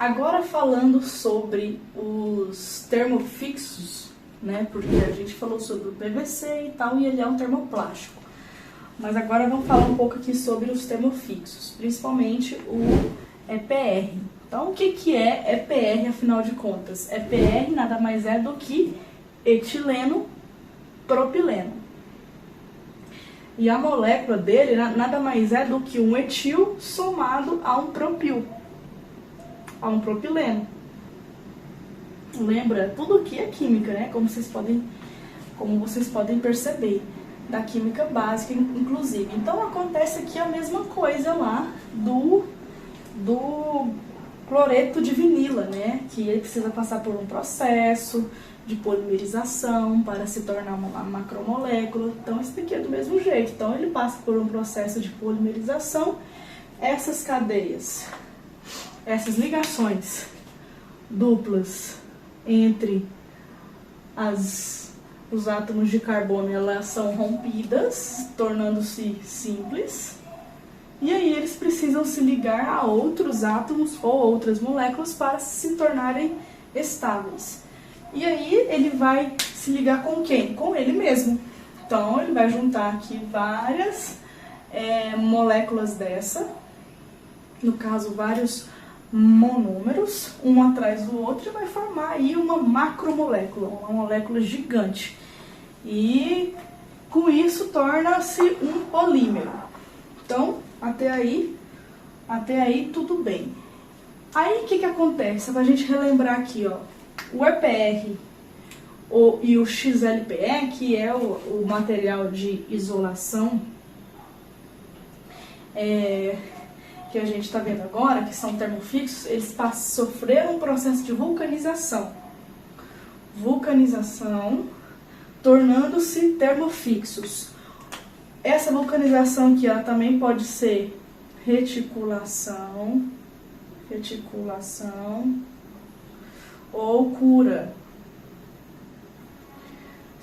Agora falando sobre os termofixos, né? Porque a gente falou sobre o PVC e tal, e ele é um termoplástico. Mas agora vamos falar um pouco aqui sobre os termofixos, principalmente o EPR. Então, o que é EPR, afinal de contas? EPR nada mais é do que etileno propileno. E a molécula dele nada mais é do que um etil somado a um propil, a um propileno. Lembra? Tudo aqui é química, né? Como vocês podem perceber, da química básica, inclusive. Então acontece aqui a mesma coisa lá do cloreto de vinila, né? Que ele precisa passar por um processo de polimerização para se tornar uma macromolécula. Então isso aqui é do mesmo jeito. Então ele passa por um processo de polimerização. Essas cadeias, essas ligações duplas entre os átomos de carbono, elas são rompidas, tornando-se simples. E aí eles precisam se ligar a outros átomos ou outras moléculas para se tornarem estáveis. E aí ele vai se ligar com quem? Com ele mesmo. Então ele vai juntar aqui várias moléculas dessa, no caso vários monômeros, um atrás do outro, e vai formar aí uma macromolécula, uma molécula gigante. E com isso torna-se um polímero. Então, até aí tudo bem. Aí o que acontece? Pra gente relembrar aqui, ó, o EPR e o XLPE, que é o material de isolação que a gente está vendo agora, que são termofixos, eles sofreram um processo de vulcanização, tornando-se termofixos. Essa vulcanização aqui, ela também pode ser reticulação ou cura.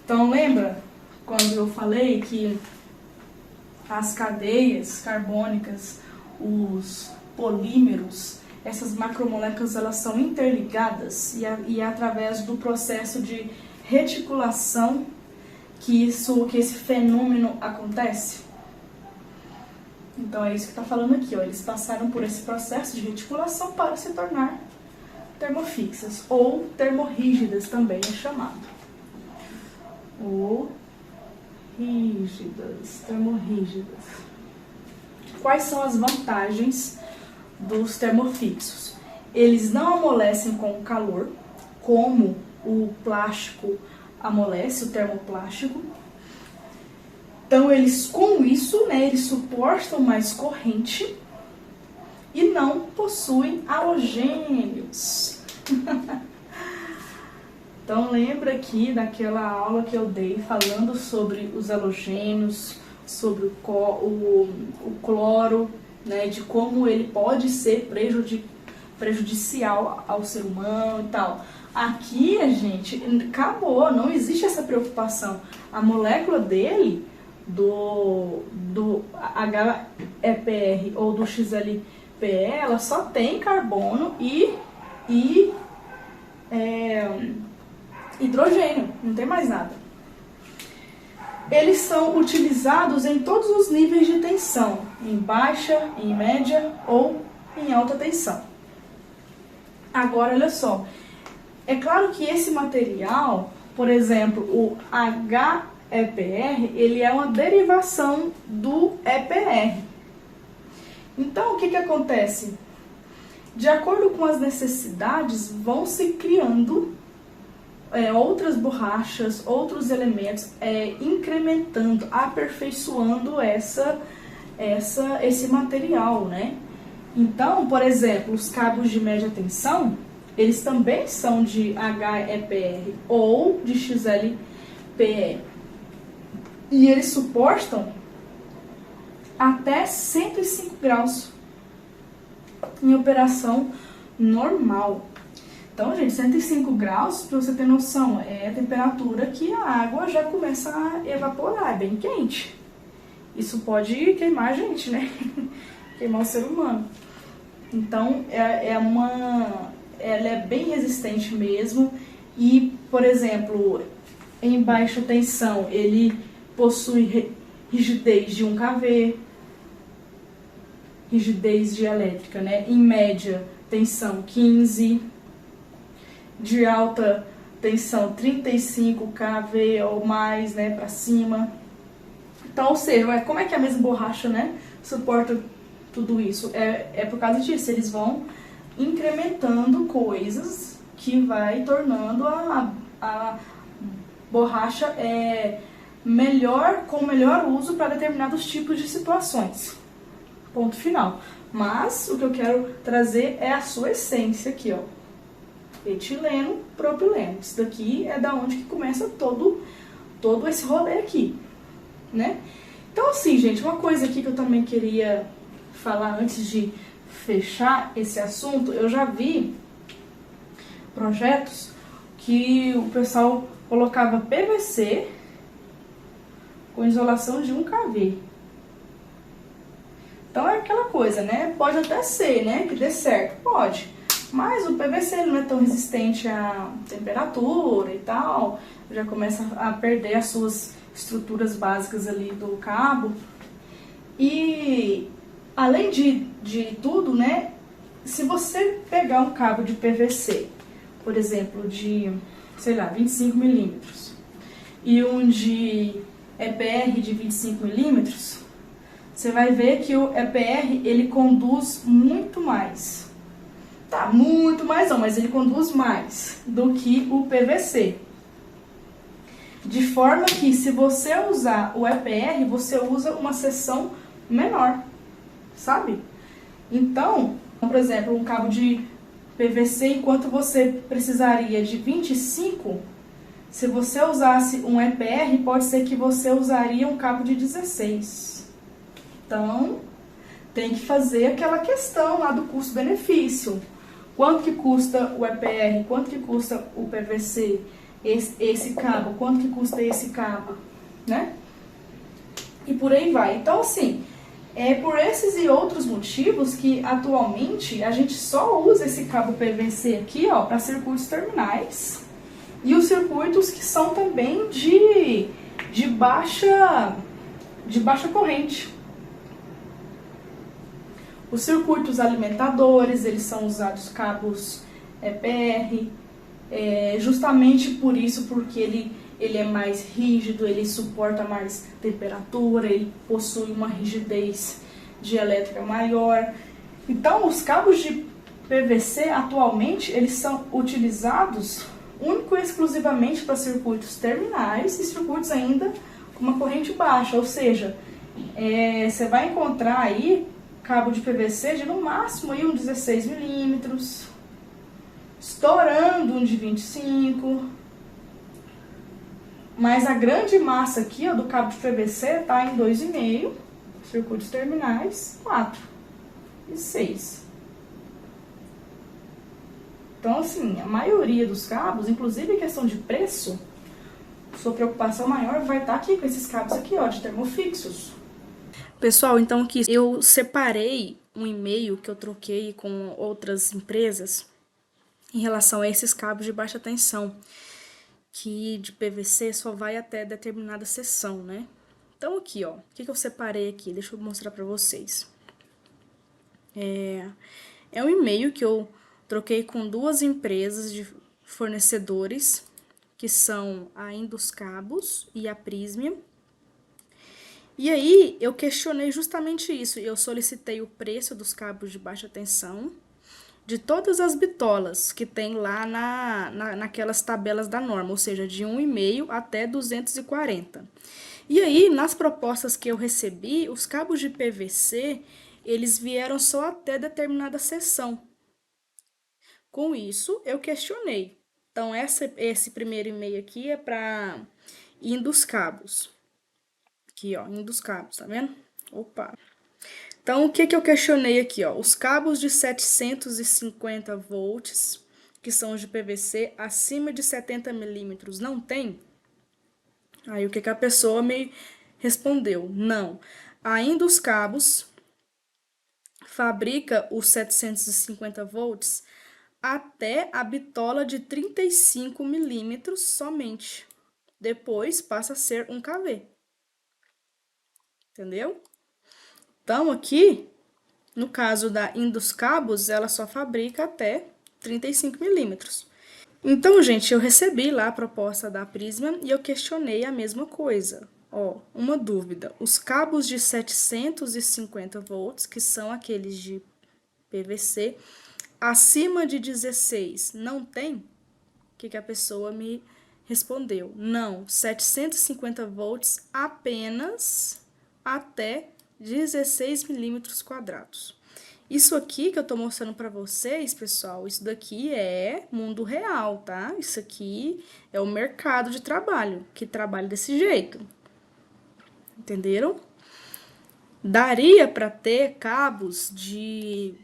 Então lembra quando eu falei que as cadeias carbônicas, os polímeros, essas macromoléculas, elas são interligadas e é através do processo de reticulação que esse fenômeno acontece. Então é isso que está falando aqui, ó. Eles passaram por esse processo de reticulação para se tornar termofixas, ou termorrígidas também é chamado. Ou rígidas, termorrígidas. Quais são as vantagens dos termofixos? Eles não amolecem com o calor, como o plástico amolece, o termoplástico. Então, com isso, né, eles suportam mais corrente e não possuem halogênios. Então, lembra aqui daquela aula que eu dei falando sobre os halogênios, sobre o cloro, né, de como ele pode ser prejudicial ao ser humano e tal. Aqui, gente, acabou, não existe essa preocupação. A molécula dele, do HEPR ou do XLPE, ela só tem carbono e hidrogênio, não tem mais nada. Eles são utilizados em todos os níveis de tensão, em baixa, em média ou em alta tensão. Agora, olha só, é claro que esse material, por exemplo, o HEPR, ele é uma derivação do EPR. Então, o que acontece? De acordo com as necessidades, vão se criando outras borrachas, outros elementos, incrementando, aperfeiçoando esse material, né? Então, por exemplo, os cabos de média tensão, eles também são de HEPR ou de XLPE. E eles suportam até 105 graus em operação normal. Então, gente, 105 graus, para você ter noção, é a temperatura que a água já começa a evaporar, é bem quente. Isso pode queimar a gente, né? Queimar o ser humano. Então, é uma ela é bem resistente mesmo. E, por exemplo, em baixa tensão, ele possui rigidez de 1 kV, rigidez dielétrica, né? Em média tensão 15, de alta tensão 35 kV ou mais, né, para cima. Então, ou seja, como é que a mesma borracha, né, suporta tudo isso? É por causa disso, eles vão incrementando coisas que vai tornando a borracha com melhor uso para determinados tipos de situações. Ponto final. Mas o que eu quero trazer é a sua essência aqui, ó. Etileno, propileno. Isso daqui é da onde que começa todo esse rolê aqui, né? Então, assim, gente, uma coisa aqui que eu também queria falar antes de fechar esse assunto, eu já vi projetos que o pessoal colocava PVC com isolação de 1 kV. Então é aquela coisa, né? Pode até ser, né, que dê certo, pode. Mas o PVC ele não é tão resistente à temperatura e tal, já começa a perder as suas estruturas básicas ali do cabo. E além de tudo, né, se você pegar um cabo de PVC, por exemplo, de, sei lá, 25 milímetros, e um de EPR de 25 milímetros, você vai ver que o EPR ele conduz muito mais. Tá, muito mais não, mas ele conduz mais do que o PVC. De forma que, se você usar o EPR, você usa uma seção menor, sabe? Então, por exemplo, um cabo de PVC, enquanto você precisaria de 25, se você usasse um EPR, pode ser que você usaria um cabo de 16. Então, tem que fazer aquela questão lá do custo-benefício. Quanto que custa o EPR? Quanto que custa o PVC? Esse cabo? Quanto que custa esse cabo? Né? E por aí vai. Então, assim, é por esses e outros motivos que atualmente a gente só usa esse cabo PVC aqui, ó, para circuitos terminais. E os circuitos que são também de baixa corrente. Os circuitos alimentadores, eles são usados cabos EPR, justamente por isso, porque ele é mais rígido, ele suporta mais temperatura, ele possui uma rigidez dielétrica maior. Então, os cabos de PVC, atualmente, eles são utilizados único e exclusivamente para circuitos terminais e circuitos ainda com uma corrente baixa, ou seja, você vai encontrar aí cabo de PVC de no máximo aí um 16 milímetros, estourando um de 25, mas a grande massa aqui, ó, do cabo de PVC tá em 2,5, circuitos terminais 4 e 6. Então, assim, a maioria dos cabos, inclusive em questão de preço, sua preocupação maior vai estar aqui com esses cabos aqui, ó, de termofixos. Pessoal, então aqui eu separei um e-mail que eu troquei com outras empresas em relação a esses cabos de baixa tensão, que de PVC só vai até determinada seção, né? Então aqui, ó, o que eu separei aqui? Deixa eu mostrar pra vocês. É um e-mail que eu troquei com 2 empresas de fornecedores, que são a Induscabos e a Prysmian. E aí, eu questionei justamente isso, eu solicitei o preço dos cabos de baixa tensão, de todas as bitolas que tem lá naquelas tabelas da norma, ou seja, de 1,5 até 240. E aí, nas propostas que eu recebi, os cabos de PVC, eles vieram só até determinada seção. Com isso, eu questionei. Então, esse primeiro e-mail aqui é para Induscabos. Aqui, ó, dos cabos, tá vendo? Opa! Então, o que eu questionei aqui, ó? Os cabos de 750 volts, que são os de PVC, acima de 70 milímetros, não tem? Aí, o que a pessoa me respondeu? Não. Ainda os cabos fabrica os 750 volts até a bitola de 35 milímetros somente. Depois passa a ser um KV. Entendeu? Então, aqui, no caso da Indus Cabos, ela só fabrica até 35 milímetros. Então, gente, eu recebi lá a proposta da Prysmian e eu questionei a mesma coisa. Ó, uma dúvida. Os cabos de 750 volts, que são aqueles de PVC, acima de 16, não tem? O que a pessoa me respondeu? Não, 750 volts apenas até 16 milímetros quadrados. Isso aqui que eu tô mostrando pra vocês, pessoal, isso daqui é mundo real, tá? Isso aqui é o mercado de trabalho, que trabalha desse jeito. Entenderam? Daria para ter cabos de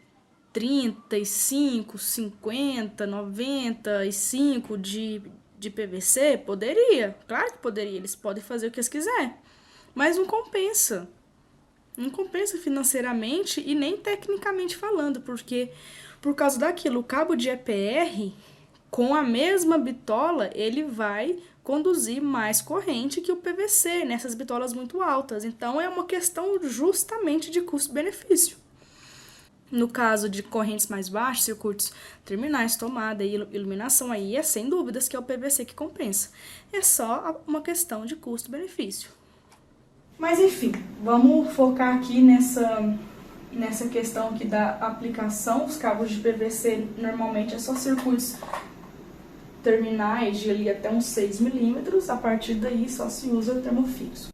35, 50, 95 de PVC? Poderia, claro que poderia, eles podem fazer o que eles quiserem, mas não compensa. Não compensa financeiramente e nem tecnicamente falando, porque por causa daquilo, o cabo de EPR, com a mesma bitola, ele vai conduzir mais corrente que o PVC nessas bitolas muito altas. Então, é uma questão justamente de custo-benefício. No caso de correntes mais baixas, circuitos terminais, tomada e iluminação, aí é sem dúvidas que é o PVC que compensa. É só uma questão de custo-benefício. Mas enfim, vamos focar aqui nessa questão aqui da aplicação. Os cabos de PVC normalmente é só circuitos terminais de ali até uns 6 milímetros, a partir daí só se usa termofixo.